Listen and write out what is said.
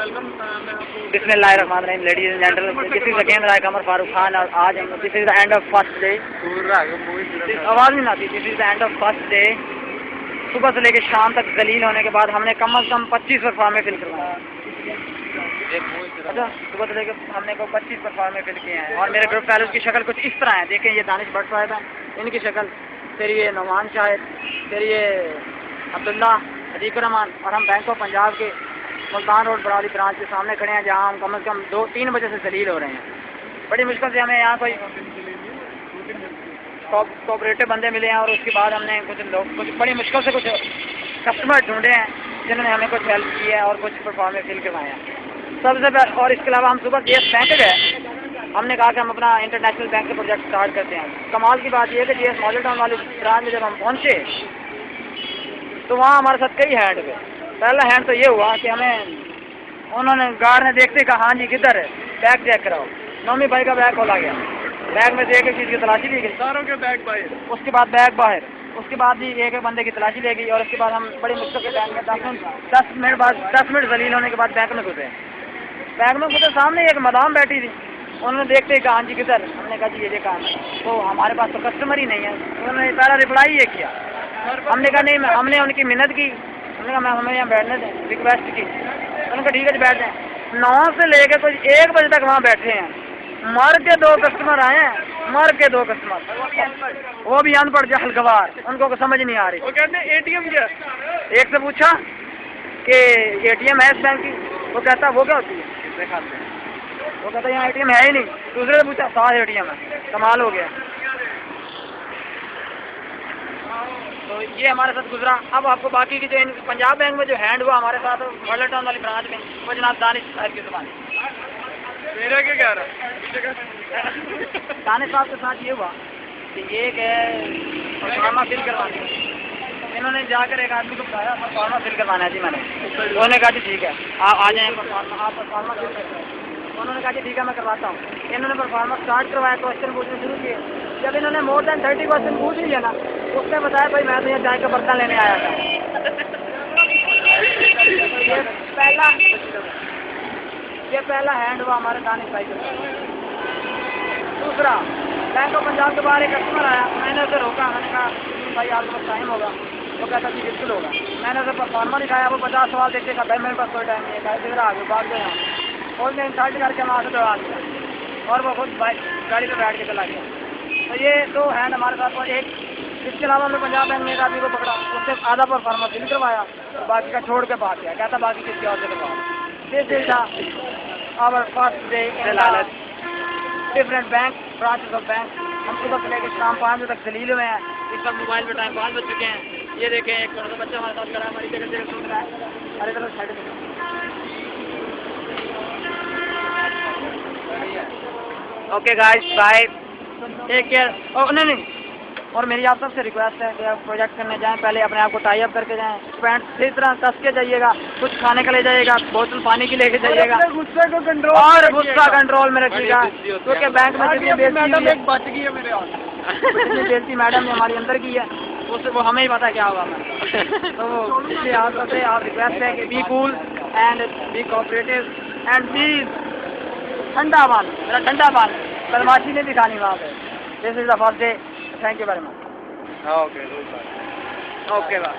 बिस्मिल्लाहिर्रहमानिर्रहीम, ladies and gentleman, this is again Rai Qamar Farooq Khan और आज हम this is the end of first day. आवाज़ नहीं आती। This is the end of first day. सुबह से लेकर शाम तक जलील होने के बाद हमने कम से कम 25 परफॉर्मे फिल करवाया। अच्छा, सुबह से लेकर हमने को 25 परफॉर्मे फिल किए हैं और मेरे ग्रुप फैलोज की शक्ल कुछ इस तरह है। देखें, ये दानिश भट्ट साहब हैं, इनकी शक्ल, फिर ये नौमान शाहिद, फिर ये अब्दुल्ला अदीक रहमान और हम बैंक ऑफ पंजाब के मुल्तान रोड बराली ब्रांच के सामने खड़े हैं, जहाँ हम कम से कम 2-3 बजे से जलील हो रहे हैं। बड़ी मुश्किल से हमें यहाँ कोई कोऑपरेटिव बंदे मिले हैं और उसके बाद हमने कुछ बड़ी मुश्किल से कुछ कस्टमर ढूंढे हैं जिन्होंने हमें कुछ हेल्प की है और कुछ परफॉर्मे फिल करवाए हैं सबसे पहले। और इसके अलावा हम सुबह जीएस बैंक गए, हमने कहा कि हम अपना इंटरनेशनल बैंक का प्रोजेक्ट स्टार्ट करते हैं। कमाल की बात यह है कि जीएस मॉडल टाउन वाली ब्रांच में जब हम पहुँचे तो वहाँ हमारे साथ कई हैंड हुए। पहला हैंड तो ये हुआ कि हमें उन्होंने गार्ड ने देखते कहा, हाँ जी किधर है, बैग चेक कराओ। नौमी भाई का बैग खोला गया, बैग में से एक चीज़ की तलाशी ली गई, सारों के बैग बाहर। उसके बाद बैग बाहर, उसके बाद भी एक बंदे की तलाशी ले गई और उसके बाद हम बड़ी मुश्किल के बैंक में 10 मिनट जलील होने के बाद बैंक में घुसे। बैंक में घुसे, सामने एक मदाम बैठी थी, उन्होंने देखते ही कहा, हाँ जी किधर। हमने कहा जी ये काम है, तो हमारे पास तो कस्टमर ही नहीं है। उन्होंने पहला रिप्लाई ये किया। हमने कहा नहीं, हमने उनकी मिन्नत की, हमने कहा मैम हमें यहाँ बैठने दें, रिक्वेस्ट की। उन्होंने कहा ठीक है बैठ जाएँ। 9 से लेकर कुछ 1 बजे तक वहाँ बैठे हैं। मर के 2 कस्टमर आए हैं, मर के 2 कस्टमर, वो भी अनपढ़ जहलगवार, उनको समझ नहीं आ रही। वो कहते हैं एटीएम क्या? एक से पूछा कि एटीएम है इस बैंक की, वो कहता वो क्या होती है, वो कहता यहाँ एटीएम है ही नहीं। दूसरे से पूछा 7 एटीएम है। कमाल हो गया। तो ये हमारे साथ गुजरा। अब आपको बाकी की जो पंजाब बैंक में जो हैंड हुआ हमारे साथ मॉडल टाउन वाली ब्रांच में, वो जनाब दानिश साहब की जुबान। मेरा क्या कह रहा? दानिश साहब के साथ ये हुआ कि एक है परफॉर्मा फिल करवानी, इन्होंने जाकर एक आदमी को बताया परफॉर्मा फिल करवाना है जी मैंने। उन्होंने कहा जी ठीक है आप आ जाएँ, परफॉर्मा आप परफॉर्मा फिल कर। उन्होंने कहा जी ठीक है मैं करवाता हूँ। इन्होंने परफॉर्मा स्टार्ट करवाया, क्वेश्चन पूछने शुरू किए। जब इन्होंने मोर देन 30 क्वेश्चन पूछ लिए ना, उसने बताया भाई मैं तो यहाँ चाय का बर्तन लेने आया था। ये पहला हैंड हुआ हमारे दानिश भाई के। दूसरा, बैंक ऑफ पंजाब के बाहर एक कस्टमर आया, मैंने उसे रोका, मैंने कहा भाई आपके पास टाइम होगा? वो कहता जी बिल्कुल होगा। मैंने उसे परफॉर्मा दिखाया, वो 50 सवाल देखते कहा भाई मेरे पास कोई टाइम नहीं है, किधर आ गए भाग गए। और मैं इंसल्ट करके वहाँ से दौड़ा दिया और वो खुद बाइक गाड़ी पर बैठ के चला गया। तो ये 2 हैंड हमारे साथ। और एक इसके अलावा हमने पंजाब बैंक में एक आदमी को पकड़ा, उससे आधा परफॉर्मा फिल करवाया तो बाकी का छोड़ के भाग गया, कहता बाकी किसी और से करवाओ। This is our first day in different bank branches of bank. हम सुबह से लेकर शाम 5 बजे तक दलील हुए हैं। इस वक्त मोबाइल पे टाइम 5 बज चुके हैं। ये देखें एक छोटा सा बच्चा हमारे साथ खड़ा है, हमारी जगह जगह सुन रहा है। अरे तरफ साइड में okay guys bye, take care. नहीं, और मेरी आप सबसे रिक्वेस्ट है कि आप प्रोजेक्ट करने जाएं पहले अपने आप को टाई अप करके जाएं, पैंट सही तरह कस के जाइएगा, कुछ खाने का ले जाइएगा, बोतल पानी की लेके जाइएगा, गुस्से को कंट्रोल और गुस्सा कंट्रोल में रखिएगा। क्योंकि बैंक में जितनी मैडम एक बच गई है मेरे हाथ। जितनी बेइज्जती मैडम ने हमारी अंदर की है उससे वो हमें ही पता क्या होगा। तो इसलिए आप सबसे आप रिक्वेस्ट है कि be cool and be cooperative and be ठंडा पान, मेरा ठंडा पान बदमाशी नहीं दिखानी वहाँ पे। This is the first day. Thank you very much. Okay, bye.